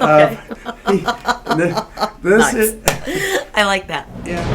Okay. This Nice. is I like that. yeah.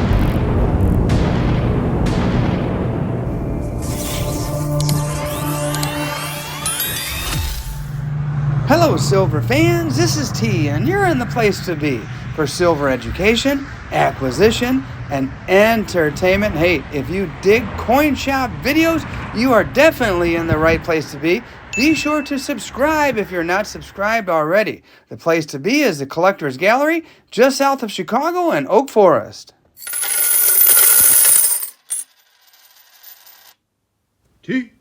Hello, silver fans. This is T, and you're in the place to be for silver education, acquisition, and entertainment. Hey, if you dig coin shop videos, you are definitely in the right place to be. Be sure to subscribe if you're not subscribed already. The place to be is the Collector's Gallery, just south of Chicago and Oak Forest. T.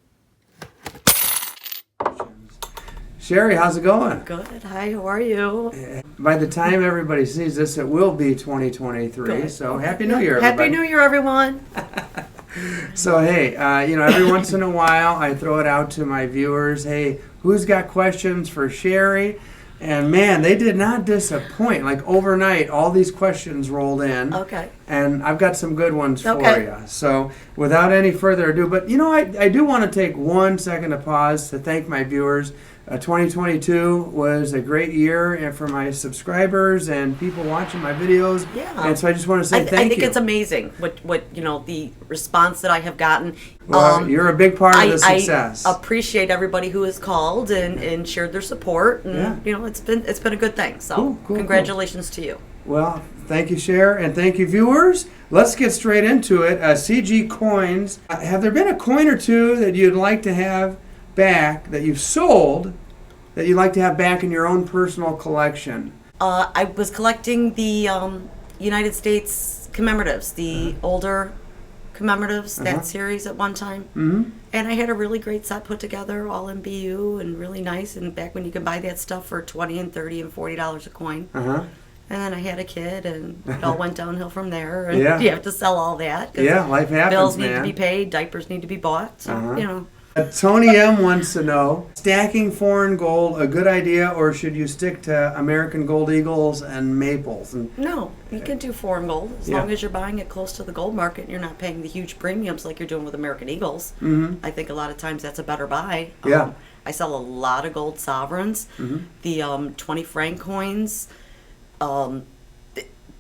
Sherry, how's it going? Good. Hi, how are you? By the time everybody sees this, it will be 2023. Good. So Happy New Year, everybody. Happy New Year, everyone. So hey, every once in a while I throw it out to my viewers. Hey, who's got questions for Sherry? And man, they did not disappoint. Like overnight, all these questions rolled in. Okay. And I've got some good ones for Okay. you. So without any further ado, but I do want to take 1 second to pause to thank my viewers. 2022 was a great year for my subscribers and people watching my videos. Yeah. And so I just want to say I thank think you. it's amazing what the response that I have gotten. Well, you're a big part of the success. I appreciate everybody who has called and shared their support, and Yeah. it's been a good thing. So Cool, congratulations to you. Well, thank you, Cher, and thank you, viewers. Let's get straight into it. CG Coins. Have there been a coin or two that you'd like to have back that you've sold that you'd like to have back in your own personal collection? I was collecting the United States commemoratives, the older commemoratives, that series at one time. Mm-hmm. And I had a really great set put together, all in BU and really nice. And back when you could buy that stuff for $20 and $30 and $40 a coin. Uh-huh. And then I had a kid, and it all went downhill from there. And Yeah. you have to sell all that. 'cause Yeah, life happens, bills man. need to be paid, diapers need to be bought. So, Uh-huh. Tony M wants to know, stacking foreign gold a good idea, or should you stick to American Gold Eagles and Maples? And No, you can do foreign gold as Yeah. long as you're buying it close to the gold market and you're not paying the huge premiums like you're doing with American Eagles. I think a lot of times that's a better buy. Yeah. I sell a lot of gold sovereigns, the 20 franc coins.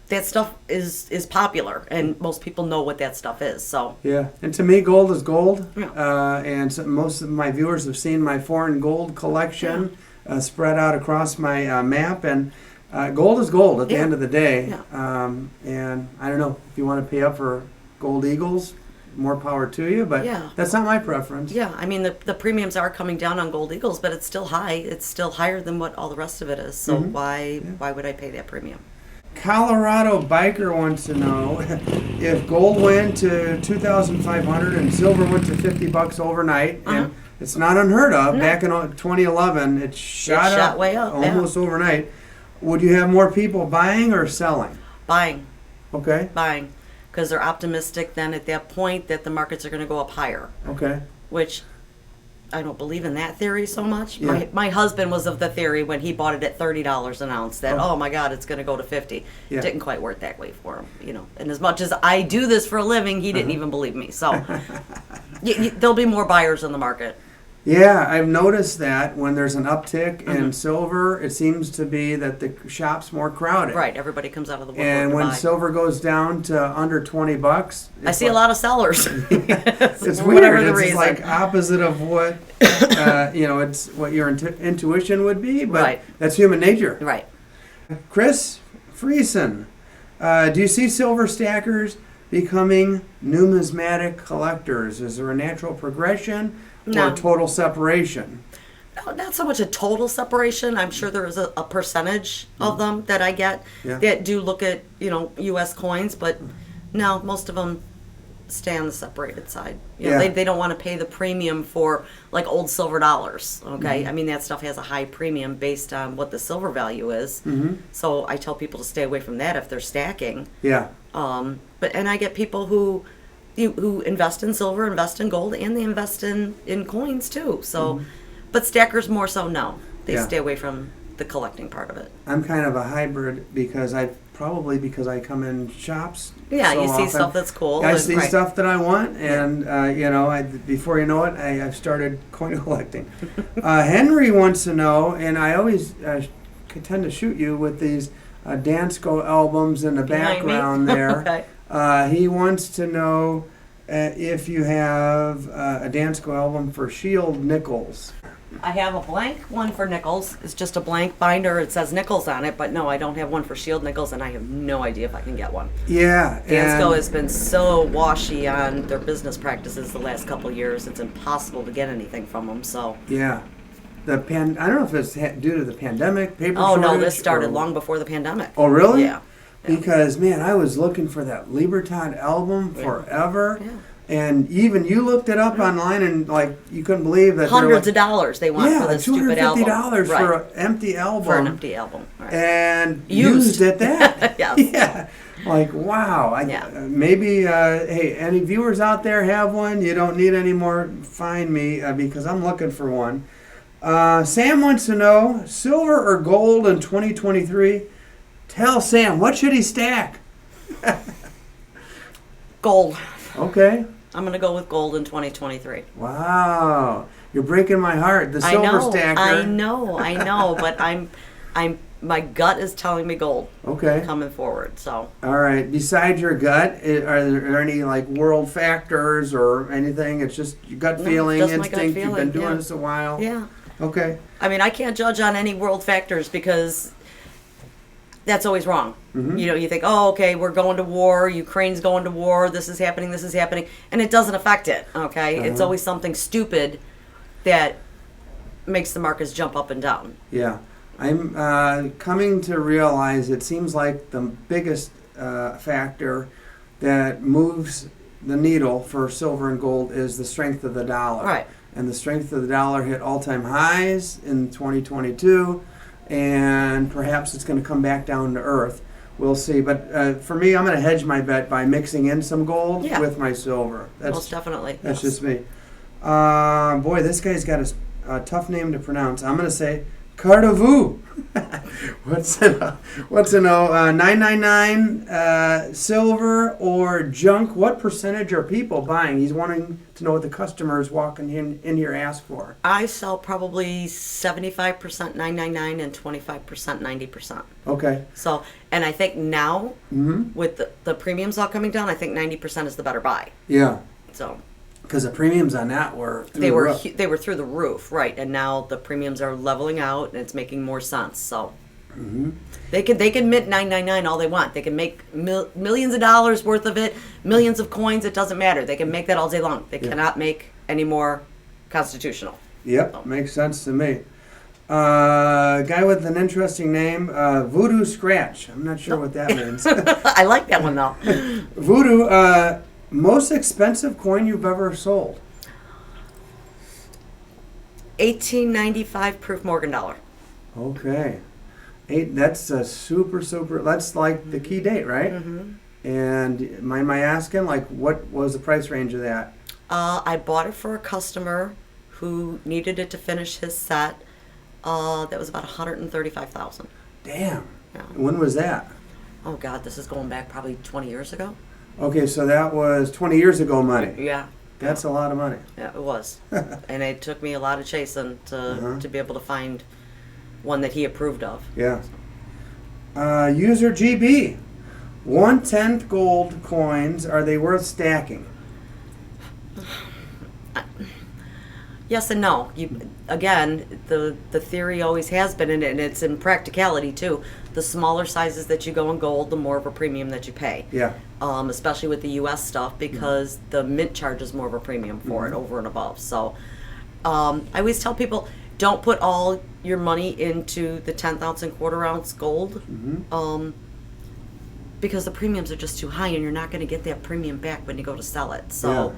That stuff is popular, and most people know what that stuff is. So yeah, and to me, gold is gold. Yeah. And so most of my viewers have seen my foreign gold collection spread out across my map, and gold is gold at the Yeah. end of the day. Yeah. And I don't know if you want to pay up for gold eagles, more power to you, but Yeah. that's not my preference. yeah, I mean the premiums are coming down on gold eagles, but it's still high. It's still higher than what all the rest of it is. So why would I pay that premium? Colorado Biker wants to know if gold went to 2,500 and silver went to $50 overnight, and it's not unheard of. No. Back in 2011, it shot up way up, yeah. almost overnight. Would you have more people buying or selling? Buying. Okay, Because they're optimistic then at that point that the markets are going to go up higher, okay, which I don't believe in that theory so much. Yeah. My husband was of the theory when he bought it at $30 an ounce that, oh my God, it's going to go to 50. Yeah. Didn't quite work that way for him, And as much as I do this for a living, he didn't even believe me. So there'll be more buyers in the market. Yeah, I've noticed that when there's an uptick in silver, it seems to be that the shop's more crowded. Right, everybody comes out of the woodwork And to when buy. silver goes down to under $20, I see a lot of sellers. It's For weird. whatever the It's reason. like opposite of what it's what your intuition would be, but Right. that's human nature. Right. Chris Friesen, do you see silver stackers becoming numismatic collectors? Is there a natural progression or No. a total separation? No, not so much a total separation. I'm sure there is a percentage of them that I get Yeah. that do look at, U.S. coins, but no, most of them stay on the separated side. Yeah. They don't want to pay the premium for like old silver dollars, okay? I mean, that stuff has a high premium based on what the silver value is. So I tell people to stay away from that if they're stacking. Yeah. And I get people who invest in silver, invest in gold, and they invest in coins too. So, but stackers more so no. They Yeah. stay away from the collecting part of it. I'm kind of a hybrid because I come in shops. Yeah, so you see often. stuff that's cool. I and- see right. stuff that I want, and before you know it, I've started coin collecting. Henry wants to know, and I always tend to shoot you with these Dansko albums in the Behind me? background there. Okay. He wants to know if you have a Dansko album for Shield Nichols. I have a blank one for Nichols. It's just a blank binder. It says Nichols on it, but no, I don't have one for Shield Nichols, and I have no idea if I can get one. Yeah. Dansko and- has been so washy on their business practices the last couple of years. It's impossible to get anything from them. So. Yeah. I don't know if it's due to the pandemic, paper Oh no, shortage, this started or- long before the pandemic. Oh, really? Yeah. Because, man, I was looking for that Libertad album forever. Yeah. And even you looked it up online and, like, you couldn't believe that Hundreds they're of dollars they want for like, this stupid album. $250 Right. for an empty album. For an empty album. Right. And Used. at that. Yes. Yeah. Like, wow. Yeah. Maybe, hey, any viewers out there have one? You don't need any more. Find me because I'm looking for one. Sam wants to know, silver or gold in 2023? Tell Sam, what should he stack? Gold. Okay. I'm going to go with gold in 2023. Wow. You're breaking my heart. The silver stacker. I know, but my gut is telling me gold Okay. coming forward. So All right. Besides your gut, are there any like world factors or anything? It's just your gut No, feeling, just my gut instinct. You've been feeling, doing yeah. this a while. yeah, Okay. I mean I can't judge on any world factors because that's always wrong. Mm-hmm. You know, you think, oh, okay, we're going to war, Ukraine's going to war, this is happening, and it doesn't affect it. Okay, it's Uh-huh. always something stupid that makes the markets jump up and down. Yeah. I'm coming to realize it seems like the biggest factor that moves the needle for silver and gold is the strength of the dollar. Right. And the strength of the dollar hit all-time highs in 2022, and perhaps it's going to come back down to earth. We'll see. But for me, I'm going to hedge my bet by mixing in some gold Yeah. with my silver. Most definitely. That's yes. just me. Boy, this guy's got a tough name to pronounce. I'm going to say Cardavu. What's a no? 999 silver or junk? What percentage are people buying? He's wanting to know what the customers walking in here ask for. I sell probably 75% 999 and 25% 90%. Okay. So, and I think now Mm-hmm. with the premiums all coming down, I think 90% is the better buy. Yeah. So Because the premiums on that were through they the were roof. they were through the roof, right? And now the premiums are leveling out, and it's making more sense. So Mm-hmm. they can mint 999 all they want. They can make millions of dollars worth of it, millions of coins. It doesn't matter. They can make that all day long. They Yeah. cannot make any more constitutional. Yep, makes sense to me. Guy with an interesting name, Voodoo Scratch. I'm not sure what that means. I like that one though. Voodoo, most expensive coin you've ever sold? 1895 proof Morgan dollar. Okay. That's a super, that's like the key date, right? Mm-hmm. And mind my asking, like, what was the price range of that? I bought it for a customer who needed it to finish his set. That was about 135,000. Damn. Yeah. When was that? Oh God, this is going back probably 20 years ago. Okay, so that was 20 years ago money. Yeah, That's a lot of money. yeah, it was, and it took me a lot of chasing Uh-huh. to be able to find one that he approved of. Yeah. User GB. 1/10 gold coins, are they worth stacking? Yes and no. Again, the theory always has been, and it's in practicality too. The smaller sizes that you go in gold, the more of a premium that you pay. Yeah. Especially with the U.S. stuff, because the mint charges more of a premium for it over and above. So I always tell people, don't put all your money into the 10th ounce and quarter ounce gold, because the premiums are just too high, and you're not going to get that premium back when you go to sell it. So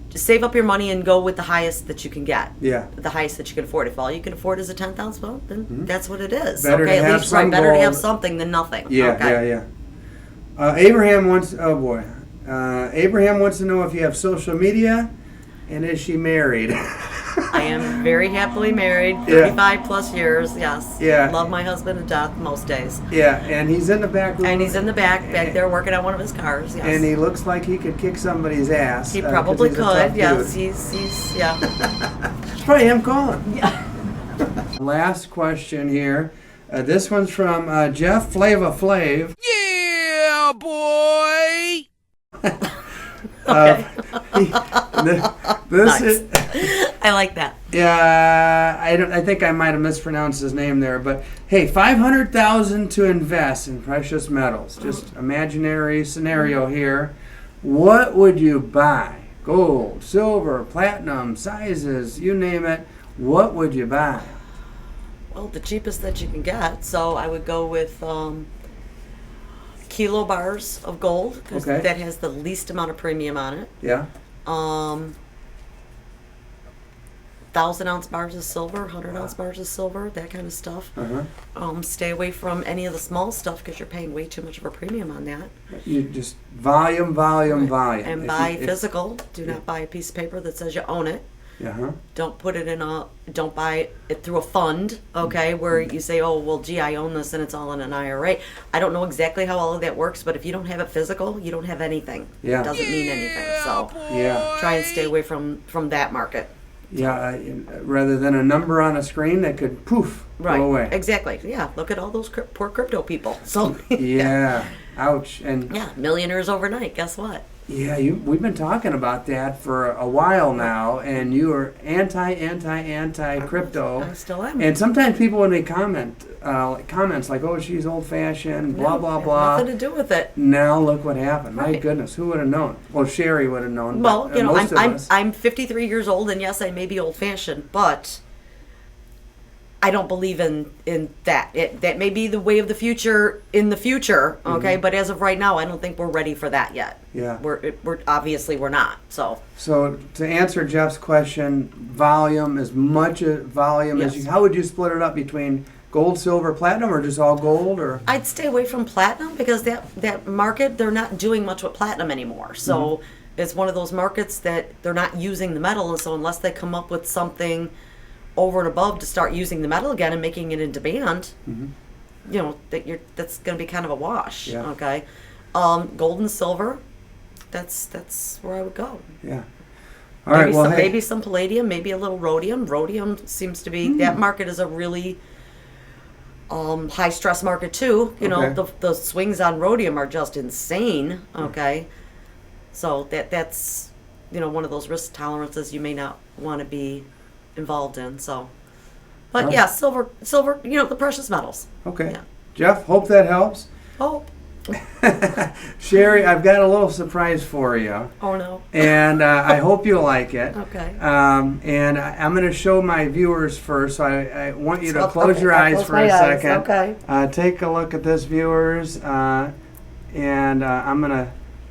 just save up your money and go with the highest that you can get. Yeah. The highest that you can afford. If all you can afford is a 10th ounce, well, then that's what it is. Better to okay, at have least some better to have gold. something than nothing. Yeah, okay. Abraham wants, oh boy. Abraham wants to know if you have social media, and is she married? I am very happily married, 35 plus years, yes. Yeah. Love my husband to death most days. Yeah, and he's in the back room. And he's in the back there working on one of his cars, yes. And he looks like he could kick somebody's ass. He 'cause probably he's a tough could, yes. dude. He's yeah. It's probably him calling. Yeah. Last question here. This one's from Jeff Flava Flav. Yeah, boy! This Nice. is, I like that. yeah, I think I might have mispronounced his name there, but hey, $500,000 to invest in precious metals. Just imaginary scenario here. What would you buy? Gold, silver, platinum, sizes, you name it. What would you buy? Well, the cheapest that you can get. So I would go with kilo bars of gold, 'cause Okay. that has the least amount of premium on it. Yeah. 1,000-ounce bars of silver, 100-ounce bars of silver, that kind of stuff. Uh-huh. Stay away from any of the small stuff because you're paying way too much of a premium on that. You just volume, volume. And If buy you- if- physical. Do not buy a piece of paper that says you own it. Uh-huh. Don't put it in don't buy it through a fund, okay, where you say, oh, well, gee, I own this and it's all in an IRA. I don't know exactly how all of that works, but if you don't have it physical, you don't have anything. Yeah. It doesn't mean anything. So Yeah. try and stay away from that market. Yeah, rather than a number on a screen that could poof, Right. go away. Exactly. Yeah. Look at all those poor crypto people. So Yeah. Ouch. And yeah, millionaires overnight. Guess what? yeah, we've been talking about that for a while now, and you are anti crypto. I still am. And sometimes people, when they comments like, "Oh, she's old-fashioned," blah No, blah had blah. Nothing to do with it. Now look what happened. My Right. goodness, who would have known? Well, Sherry would have known. Well, but, you know, most of I'm us. 53 years old, and yes, I may be old-fashioned, but I don't believe in that. That may be the way of the future in the future, okay? But as of right now, I don't think we're ready for that yet. Yeah. We're obviously we're not. So So to answer Jeff's question, volume, as much volume as Yes. you. How would you split it up between gold, silver, platinum, or just all gold? Or I'd stay away from platinum because that market, they're not doing much with platinum anymore. So it's one of those markets that they're not using the metal, and so unless they come up with something over and above to start using the metal again and making it in demand, you know, that's going to be kind of a wash. Yeah. Okay, gold and silver, that's where I would go. yeah. All right. Well, hey. Maybe some palladium, maybe a little rhodium. Rhodium seems to be that market is a really high stress market too. You know, Okay. the swings on rhodium are just insane. Okay, so that's you know one of those risk tolerances you may not want to be involved in. So, but Oh. yeah, silver, you know, the precious metals. Okay. Yeah. Jeff, hope that helps. Oh, Sherry, I've got a little surprise for you, oh no. and I hope you like it. Okay. And I'm going to show my viewers first, so I want you to So- close okay, your I'll eyes close for my a eyes, second. okay. Take a look at this, viewers, and I'm going to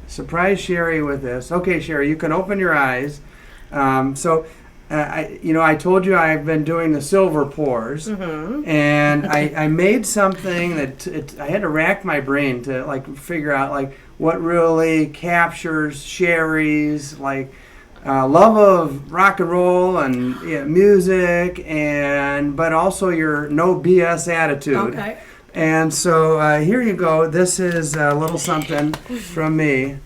surprise Sherry with this. Okay, Sherry, you can open your eyes. I told you I've been doing the silver pours, and I made something that I had to rack my brain to like figure out like what really captures Sherry's like love of rock and roll and music, but also your no BS attitude. Okay. And so here you go. This is a little something from me.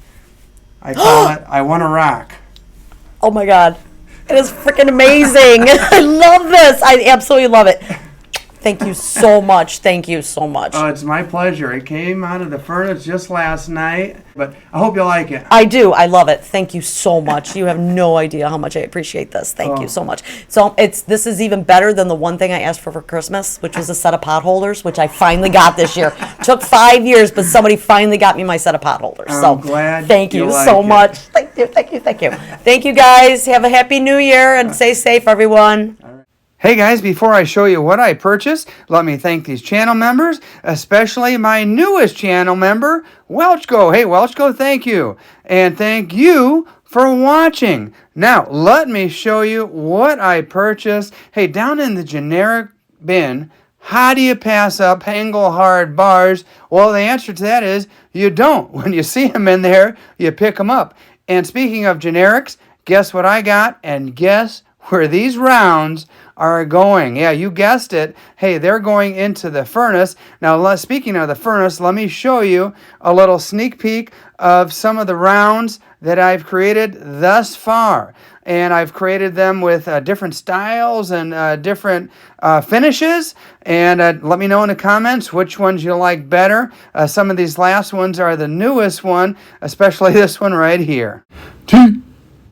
I call it "I Want to Rock." Oh my God. It is freaking amazing. I love this. I absolutely love it. Thank you so much. Thank you so much. Oh, it's my pleasure. It came out of the furnace just last night, but I hope you like it. I do. I love it. Thank you so much. You have no idea how much I appreciate this. Thank you so much. So this is even better than the one thing I asked for Christmas, which was a set of pot holders, which I finally got this year. Took 5 years, but somebody finally got me my set of pot holders. I'm So glad thank you you like so it. much. Thank you. Thank you guys. Have a happy new year and stay safe, everyone. Hey guys, before I show you what I purchased, let me thank these channel members, especially my newest channel member, Welchco. Hey Welchco, thank you. And thank you for watching. Now, let me show you what I purchased. Hey, down in the generic bin, how do you pass up Engelhard bars? Well, the answer to that is you don't. When you see them in there, you pick them up. And speaking of generics, guess what I got? And guess where these rounds are going. Yeah, you guessed it. Hey, they're going into the furnace. Now, speaking of the furnace, let me show you a little sneak peek of some of the rounds that I've created thus far. And I've created them with different styles and different finishes. And let me know in the comments which ones you like better. Some of these last ones are the newest one, especially this one right here.